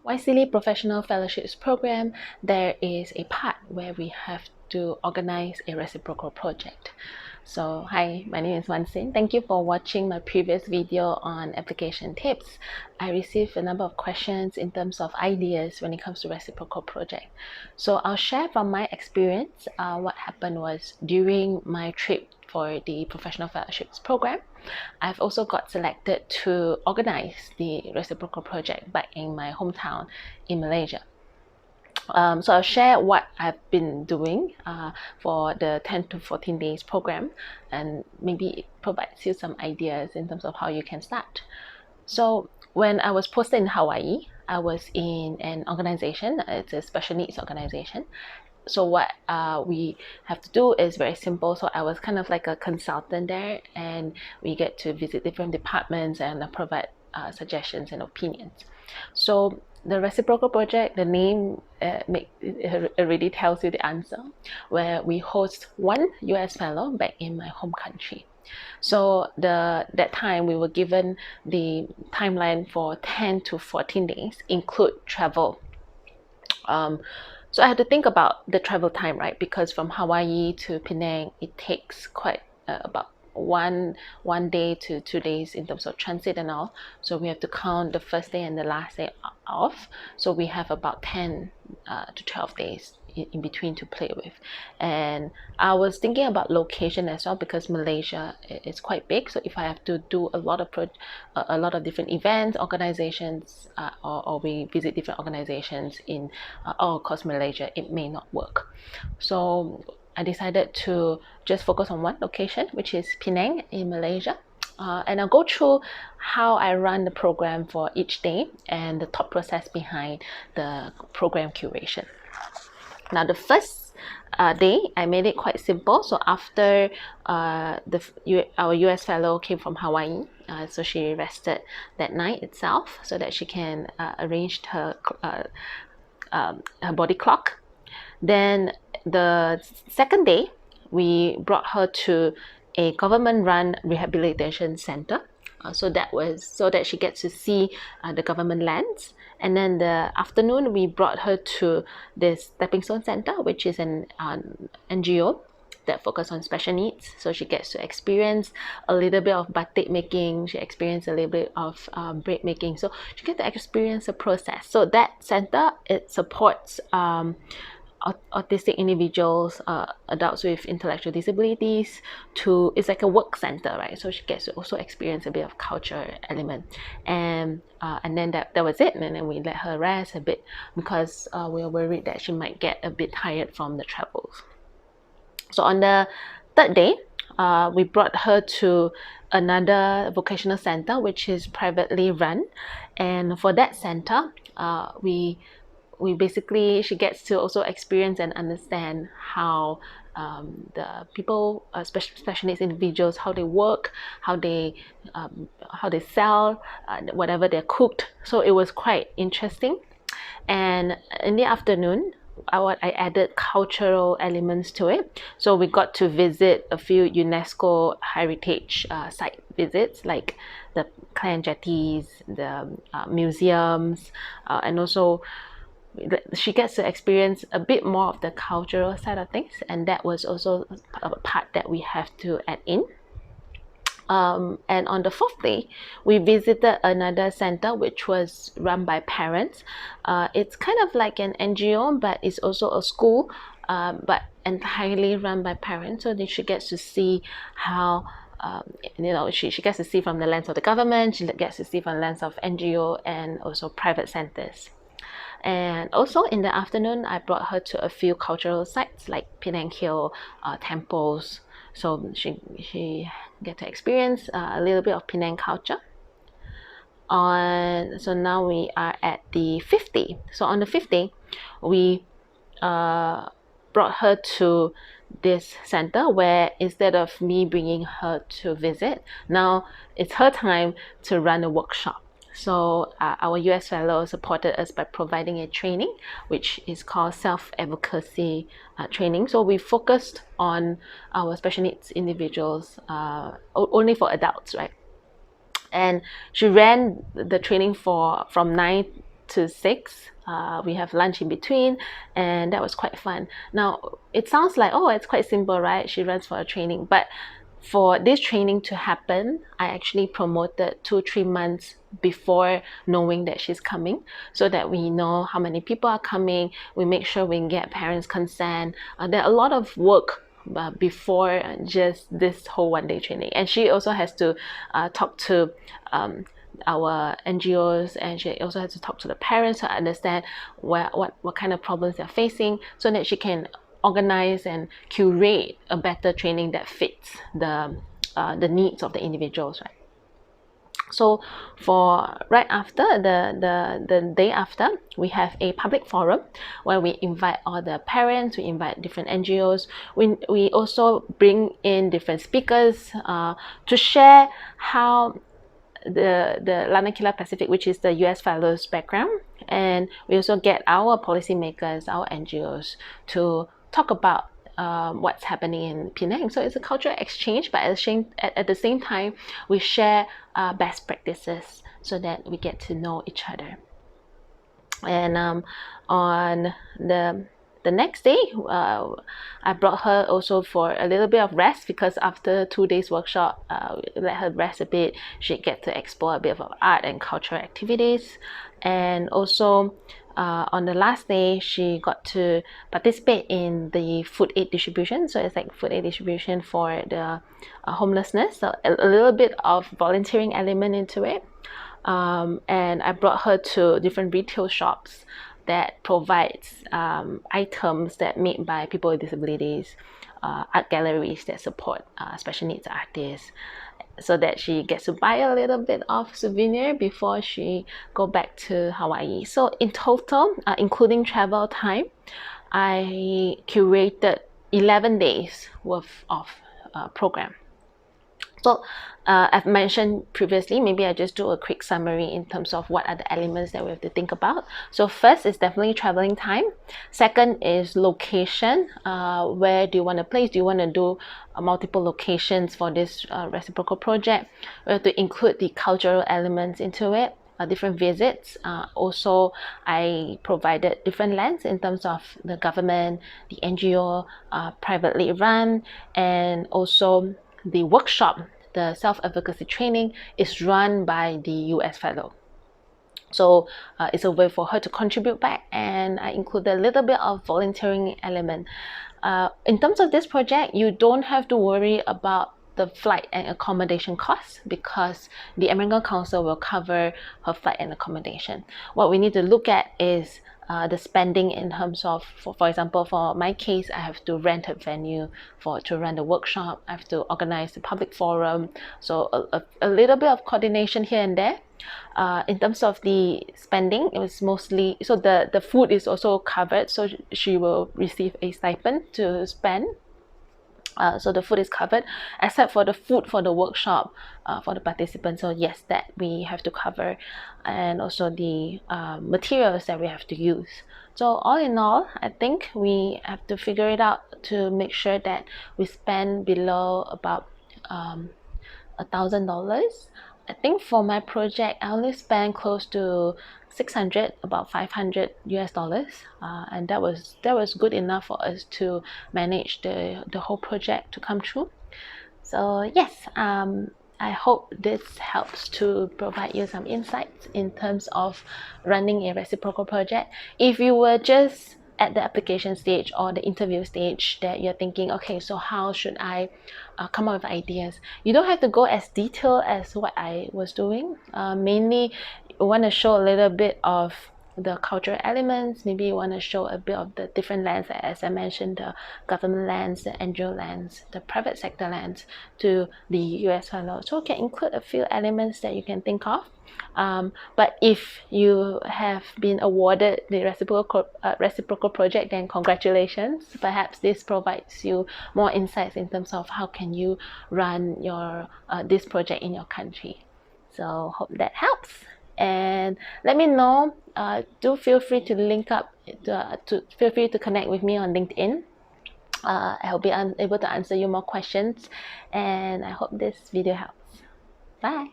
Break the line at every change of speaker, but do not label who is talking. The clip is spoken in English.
YSEALI Professional Fellowships Program, there is a part where we have to organize a reciprocal project. So hi, my name is Wansin. Thank you for watching my previous video on application tips. I received a number of questions in terms of ideas when it comes to reciprocal project. So I'll share from my experience. What happened was during my trip for the Professional Fellowships Program, I've also got selected to organize the reciprocal project back in my hometown in Malaysia. So I'll share what I've been doing for the 10 to 14 days program, and maybe it provides you some ideas in terms of how you can start. So when I was posted in Hawaii, I was in an organization. It's a special needs organization. So what we have to do is very simple. So I was kind of like a consultant there, and we get to visit different departments and provide suggestions and opinions. So the reciprocal project, the name already tells you the answer, where we host one US fellow back in my home country. So that time we were given the timeline for 10 to 14 days, include travel. So I had to think about the travel time, right? Because from Hawaii to Penang, it takes quite about one day to 2 days in terms of transit and all. So we have to count the first day and the last day off. So we have about 10 to 12 days in between to play with. And I was thinking about location as well, because Malaysia is quite big. So if I have to do a lot of different events, organizations, or we visit different organizations in all across Malaysia, it may not work. So I decided to just focus on one location, which is Penang in Malaysia. And I'll go through how I run the program for each day and the thought process behind the program curation. Now, the first day, I made it quite simple. So after our US fellow came from Hawaii, so she rested that night itself so that she can arrange her body clock. Then the second day, we brought her to a government-run rehabilitation center. So that she gets to see the government lands. And then the afternoon, we brought her to this Stepping Stone Center, which is an NGO that focus on special needs. So she gets to experience a little bit of batik making. She experienced a little bit of bread making. So she gets to experience the process. So that center, it supports autistic individuals, adults with intellectual disabilities. It's like a work center, right? So she gets to also experience a bit of culture element, and then that was it. And then we let her rest a bit, because we were worried that she might get a bit tired from the travels. So on the third day, we brought her to another vocational center, which is privately run, and for that center, she gets to also experience and understand how the people, special needs individuals, how they work, how they sell whatever they're cooked. So it was quite interesting. And in the afternoon, I added cultural elements to it. So we got to visit a few UNESCO heritage site visits, like the clan jetties, the museums, and also she gets to experience a bit more of the cultural side of things, and that was also a part that we have to add in. And on the fourth day, we visited another center which was run by parents. It's kind of like an NGO, but it's also a school, but entirely run by parents. So then she gets to see how she gets to see from the lens of the government, she gets to see from the lens of NGO and also private centers. And also in the afternoon, I brought her to a few cultural sites like Penang Hill, temples. So she get to experience a little bit of Penang culture. So now we are at the fifth day. So on the fifth day, we brought her to this center where, instead of me bringing her to visit, now it's her time to run a workshop. So our US fellow supported us by providing a training, which is called self-advocacy training. So we focused on our special needs individuals, only for adults, right? And she ran the training from 9 to 6. We have lunch in between, and that was quite fun. Now, it sounds like, oh, it's quite simple, right? She runs for a training. But for this training to happen, I actually promoted 2-3 months before knowing that she's coming, so that we know how many people are coming. We make sure we get parents' consent. There are a lot of work before just this whole 1-day training. And she also has to talk to our NGOs, and she also has to talk to the parents to understand what kind of problems they're facing, so that she can organize and curate a better training that fits the needs of the individuals, right? So for right after the day after, we have a public forum where we invite all the parents, we invite different NGOs. We also bring in different speakers to share how the Lanakila Pacific, which is the US Fellows background, and we also get our policymakers, our NGOs to talk about what's happening in Penang. So it's a cultural exchange, but at the same time, we share best practices so that we get to know each other. And on the next day, I brought her also for a little bit of rest, because after 2 days workshop, let her rest a bit. She get to explore a bit of art and cultural activities. And also on the last day, she got to participate in the food aid distribution. So it's like food aid distribution for the homelessness, so a little bit of volunteering element into it. And I brought her to different retail shops that provides items that made by people with disabilities, art galleries that support special needs artists, so that she gets to buy a little bit of souvenir before she go back to Hawaii. So in total, including travel time, I curated 11 days worth of program. So I've mentioned previously, maybe I just do a quick summary in terms of what are the elements that we have to think about. So first is definitely traveling time. Second is location. Where do you want to place? Do you want to do multiple locations for this reciprocal project? We have to include the cultural elements into it. Different visits. Also, I provided different lands in terms of the government, the NGO, privately run, and also the workshop, the self-advocacy training, is run by the US Fellow. So it's a way for her to contribute back, and I include a little bit of volunteering element. In terms of this project, you don't have to worry about the flight and accommodation costs, because the American Council will cover her flight and accommodation. What we need to look at is the spending in terms of, for example, for my case, I have to rent a venue to run the workshop. I have to organize the public forum. So a little bit of coordination here and there. In terms of the spending, it was mostly, so the food is also covered, so she will receive a stipend to spend. So the food is covered, except for the food for the workshop for the participants. So yes, that we have to cover, and also the materials that we have to use. So all in all, I think we have to figure it out to make sure that we spend below about $1,000. I think for my project, I only spent close to 600, about 500 US dollars, and that was good enough for us to manage the whole project to come true. So yes, I hope this helps to provide you some insights in terms of running a reciprocal project. If you were just at the application stage or the interview stage, that you're thinking, okay, so how should I come up with ideas? You don't have to go as detailed as what I was doing. Mainly, you want to show a little bit of the cultural elements. Maybe you want to show a bit of the different lands, as I mentioned, the government lands, the NGO lands, the private sector lands, to the US fellow. So you can include a few elements that you can think of. But if you have been awarded the reciprocal project, then congratulations. Perhaps this provides you more insights in terms of how can you run your this project in your country. So hope that helps. And let me know. Do feel free to link up. Feel free to connect with me on LinkedIn. I will be able to answer you more questions, and I hope this video helps. Bye.